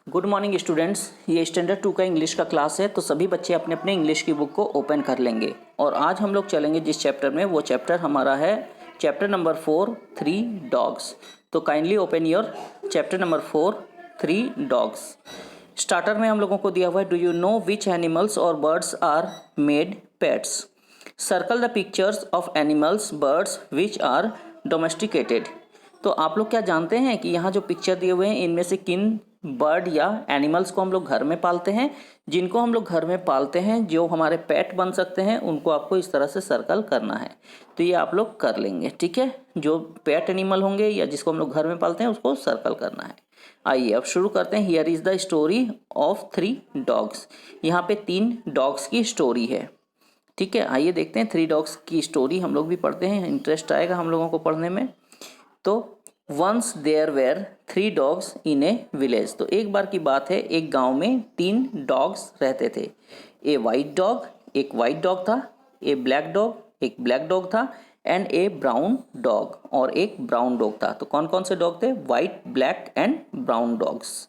Good morning students. ये standard 2 का English का क्लास है, तो सभी बच्चे अपने अपने इंग्लिश की बुक को ओपन कर लेंगे। और आज हम लोग चलेंगे जिस चैप्टर में, वो चैप्टर हमारा है चैप्टर नंबर 4 3 डॉग्स। तो kindly open your chapter number 4 3 dogs. Starter में हम लोगों को दिया हुआ है, do you know which animals और birds are made pets. Circle the pictures of animals birds which are domesticated. तो आप लोग क्या जानते हैं कि यहाँ जो पिक्चर दिए हुए हैं, इनमें से किन बर्ड या एनिमल्स को हम लोग घर में पालते हैं। जिनको हम लोग घर में पालते हैं, जो हमारे पेट बन सकते हैं, उनको आपको इस तरह से सर्कल करना है। तो ये आप लोग कर लेंगे, ठीक है। जो पेट एनिमल होंगे या जिसको हम लोग घर में पालते हैं, उसको सर्कल करना है। आइए अब शुरू करते हैं। Here is the story of 3 dogs. यहाँ पे 3 डॉग्स की स्टोरी है, ठीक है। आइए देखते हैं 3 डॉग्स की स्टोरी। हम लोग भी पढ़ते हैं, इंटरेस्ट आएगा हम लोगों को पढ़ने में। तो once there were 3 dogs in a village. तो एक बार की बात है, एक गांव में 3 डॉग्स रहते थे। ए वाइट डॉग, एक वाइट डॉग था। ए ब्लैक डॉग, एक ब्लैक डॉग था। एंड ए ब्राउन डॉग, और एक ब्राउन डॉग था। तो कौन कौन से डॉग थे? White, black and brown dogs.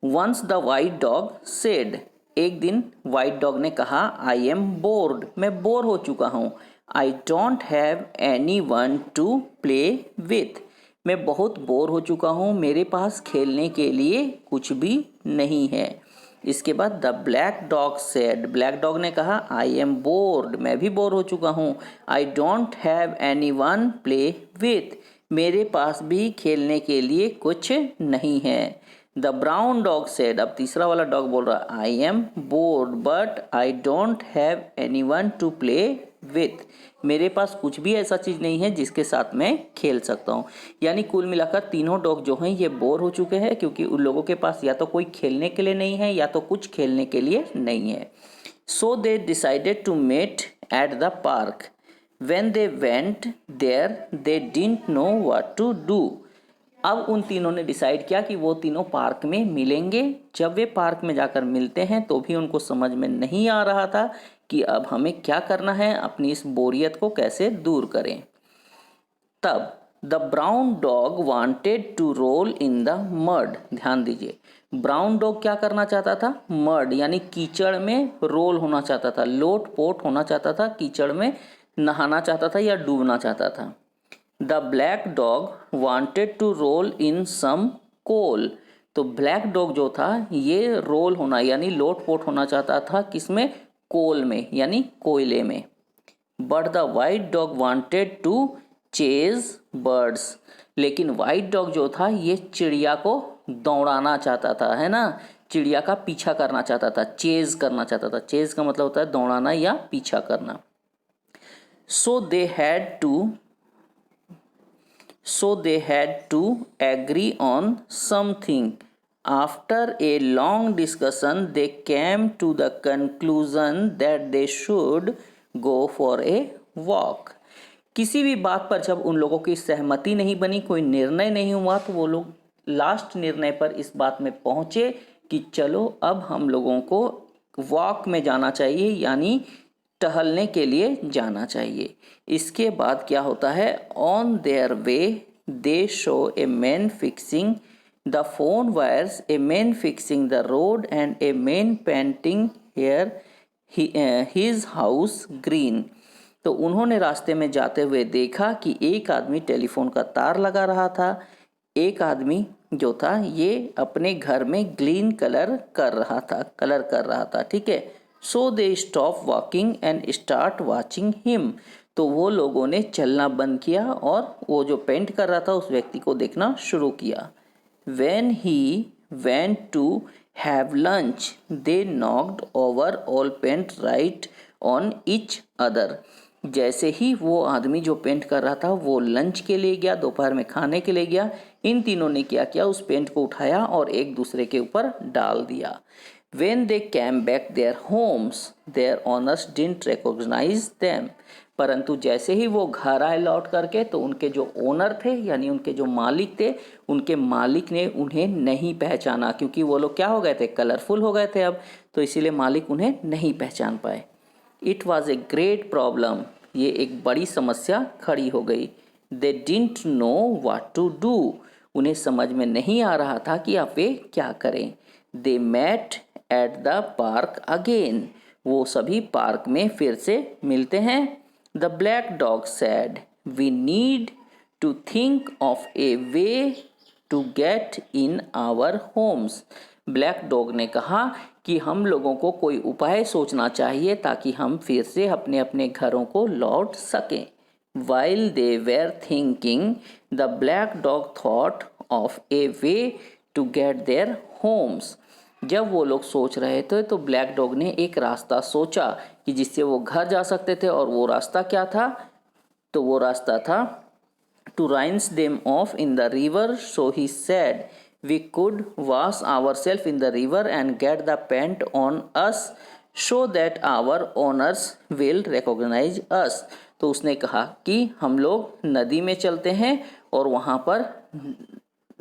Once the white dog said. एक दिन वाइट डॉग ने कहा, आई एम बोर्ड, मैं बोर हो चुका हूँ। I don't have any one to play with, मैं बहुत बोर हो चुका हूँ, मेरे पास खेलने के लिए कुछ भी नहीं है। इसके बाद the black dog said, black dog ने कहा, आई एम बोर्ड, मैं भी बोर हो चुका हूँ। I don't have any one play with, मेरे पास भी खेलने के लिए कुछ नहीं है। द ब्राउन डॉग सेड, अब तीसरा वाला डॉग बोल रहा, आई am board but I don't have any one to play with, मेरे पास कुछ भी ऐसा चीज़ नहीं है जिसके साथ मैं खेल सकता हूँ। यानी कुल मिलाकर तीनों डॉग जो हैं ये बोर हो चुके हैं, क्योंकि उन लोगों के पास या तो कोई खेलने के लिए नहीं है, या तो कुछ खेलने के लिए नहीं है। So they decided to meet at the park. When they went there they didn't know what to do. अब उन तीनों ने डिसाइड किया कि वो तीनों पार्क में मिलेंगे। जब वे पार्क में जाकर मिलते हैं, तो भी उनको समझ में नहीं आ रहा था कि अब हमें क्या करना है, अपनी इस बोरियत को कैसे दूर करें। तब the brown dog wanted to roll in the mud. ध्यान दीजिए, ब्राउन डॉग क्या करना चाहता था? मड यानी कीचड़ में रोल होना चाहता था, लोट पोट होना चाहता था, कीचड़ में नहाना चाहता था या डूबना चाहता था। The black dog wanted to roll in some coal. तो ब्लैक डॉग जो था, ये रोल होना यानी लोट पोट होना चाहता था किसमें? कोल में, यानी कोयले में। But the white dog wanted to chase birds. लेकिन वाइट डॉग जो था, ये चिड़िया को दौड़ाना चाहता था, है ना। चिड़िया का पीछा करना चाहता था, चेज करना चाहता था। चेज का मतलब होता है दौड़ाना या पीछा करना। सो दे had to agree on something. After a long discussion, they came to the conclusion that they should go for a walk. किसी भी बात पर जब उन लोगों की सहमति नहीं बनी, कोई निर्णय नहीं हुआ, तो वो लोग लास्ट निर्णय पर इस बात में पहुंचे कि चलो अब हम लोगों को वॉक में जाना चाहिए, यानी टहलने के लिए जाना चाहिए। इसके बाद क्या होता है? On their way they show a man fixing the phone wires, a man fixing the road and a man painting hair his house green. तो उन्होंने रास्ते में जाते हुए देखा कि एक आदमी टेलीफोन का तार लगा रहा था, एक आदमी जो था ये अपने घर में ग्रीन कलर कर रहा था, ठीक है। So they stop walking and start watching him. तो वो लोगों ने चलना बंद किया और वो जो पेंट कर रहा था उस व्यक्ति को देखना शुरू किया। When he went to have lunch, they knocked over all paint right on each other. जैसे ही वो आदमी जो पेंट कर रहा था वो लंच के लिए गया, दोपहर में खाने के लिए गया, इन तीनों ने क्या किया? उस पेंट को उठाया और एक दूसरे के ऊपर डाल दिया। When they came back their homes, their owners didn't recognize them. परंतु जैसे ही वो घर आए लौट करके, तो उनके जो ओनर थे, यानी उनके जो मालिक थे, उनके मालिक ने उन्हें नहीं पहचाना, क्योंकि वो लोग क्या हो गए थे? कलरफुल हो गए थे अब, तो इसीलिए मालिक उन्हें नहीं पहचान पाए। It was a great problem, ये एक बड़ी समस्या खड़ी हो गई। They didn't know what to do, उन्हें समझ में नहीं आ रहा था कि अब वे क्या करें। They met at the park again, वो सभी पार्क में फिर से मिलते हैं। The black dog said, we need to think of a way to get in our homes. Black dog ने कहा कि हम लोगों को कोई उपाय सोचना चाहिए ताकि हम फिर से अपने अपने घरों को लौट सकें। While they were thinking, the black dog thought of a way to get their homes. जब वो लोग सोच रहे थे तो ब्लैक डॉग ने एक रास्ता सोचा कि जिससे वो घर जा सकते थे, और वो रास्ता क्या था? तो वो रास्ता था to rinse them off in the river. So he said, we could wash ourselves in the river and get the paint on us so that our owners will recognize us. तो उसने कहा कि हम लोग नदी में चलते हैं और वहाँ पर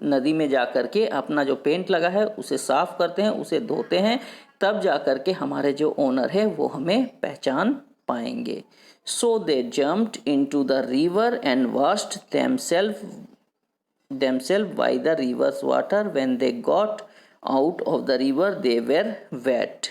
नदी में जा कर के अपना जो पेंट लगा है उसे साफ करते हैं, उसे धोते हैं, तब जा कर के हमारे जो ओनर है वो हमें पहचान पाएंगे। So they jumped into the river and washed themselves by the river's water. When they got out of the river, they were wet.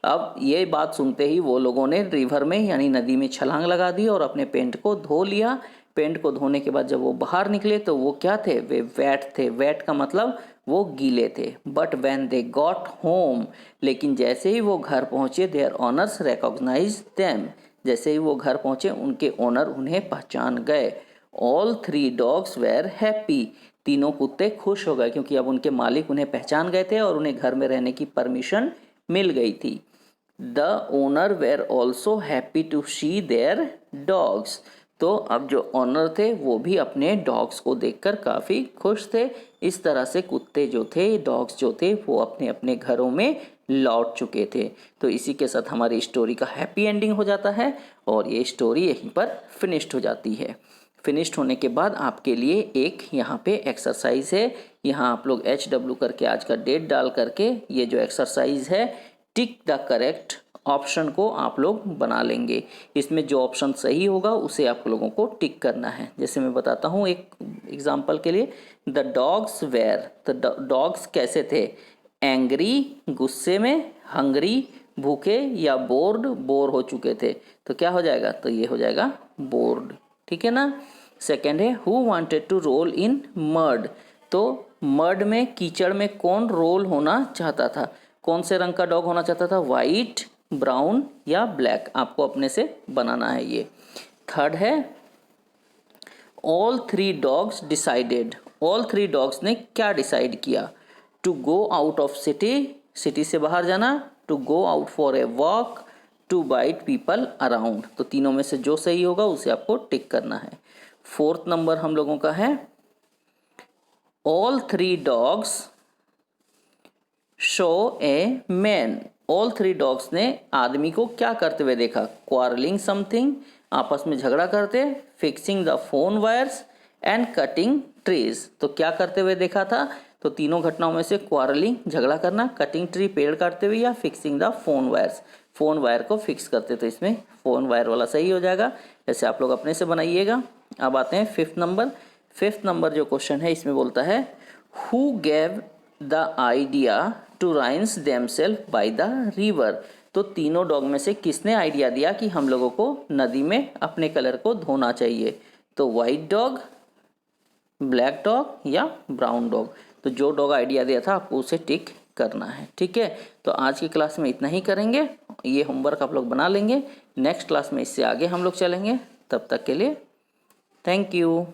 अब ये बात सुनते ही वो लोगों ने रिवर में यानी नदी में छलांग लगा दी और अपने पेंट को धो लिया। पेंट को धोने के बाद जब वो बाहर निकले तो वो क्या थे? वे वेट थे। वेट का मतलब वो गीले थे। But when they got home, लेकिन जैसे ही वो घर पहुँचे, देयर ऑनर्स रिकॉग्नाइज देम, जैसे ही वो घर पहुँचे उनके ओनर उन्हें पहचान गए। All three dogs were happy, तीनों कुत्ते खुश हो गए क्योंकि अब उनके मालिक उन्हें पहचान गए थे और उन्हें घर में रहने की परमिशन मिल गई थी। The owner were also happy to see their dogs, तो अब जो ओनर थे वो भी अपने डॉग्स को देखकर काफ़ी खुश थे। इस तरह से कुत्ते जो थे, डॉग्स जो थे, वो अपने अपने घरों में लौट चुके थे। तो इसी के साथ हमारी स्टोरी का हैप्पी एंडिंग हो जाता है और ये स्टोरी यहीं पर फिनिश्ड हो जाती है। फिनिश्ड होने के बाद आपके लिए एक यहाँ पे एक्सरसाइज है। यहाँ आप लोग HW करके आज का डेट डाल करके ये जो एक्सरसाइज है, टिक द करेक्ट ऑप्शन को आप लोग बना लेंगे। इसमें जो ऑप्शन सही होगा उसे आप लोगों को टिक करना है। जैसे मैं बताता हूँ एक एग्जांपल के लिए, the dogs were, the dogs कैसे थे? एंग्री, गुस्से में, हंग्री, भूखे, या बोर्ड, बोर हो चुके थे। तो क्या हो जाएगा? तो ये हो जाएगा बोर्ड। ठीक है ना। सेकेंड है who wanted to roll in mud, तो मड में, कीचड़ में कौन रोल होना चाहता था? कौन से रंग का डॉग होना चाहता था? वाइट, ब्राउन या ब्लैक? आपको अपने से बनाना है ये। थर्ड है all three dogs decided, all three dogs ने क्या डिसाइड किया? To go out of city, city से बाहर जाना, to go out for a walk, to bite people around. तो तीनों में से जो सही होगा उसे आपको टिक करना है। फोर्थ नंबर हम लोगों का है all three dogs show a man, all three dogs ने आदमी को क्या करते हुए देखा? क्वारलिंग समथिंग, आपस में झगड़ा करते, fixing the phone wires and cutting trees. तो क्या करते हुए देखा था? तो तीनों घटनाओं में से क्वारलिंग, झगड़ा करना, कटिंग ट्री, पेड़ काटते हुए, या fixing the phone wires, phone wire को फिक्स करते। तो इसमें फोन वायर वाला सही हो जाएगा। जैसे आप लोग अपने से बनाइएगा। अब आते हैं फिफ्थ नंबर। फिफ्थ नंबर जो क्वेश्चन है इसमें बोलता है who gave the idea to rinse themselves by the river, तो तीनों डॉग में से किसने आइडिया दिया कि हम लोगों को नदी में अपने कलर को धोना चाहिए? तो वाइट डॉग, ब्लैक डॉग या ब्राउन डॉग? तो जो डॉग आइडिया दिया था आपको उसे टिक करना है। ठीक है, तो आज की क्लास में इतना ही करेंगे। ये होमवर्क आप लोग बना लेंगे। नेक्स्ट क्लास में इससे आगे हम लोग चलेंगे। तब तक के लिए थैंक यू।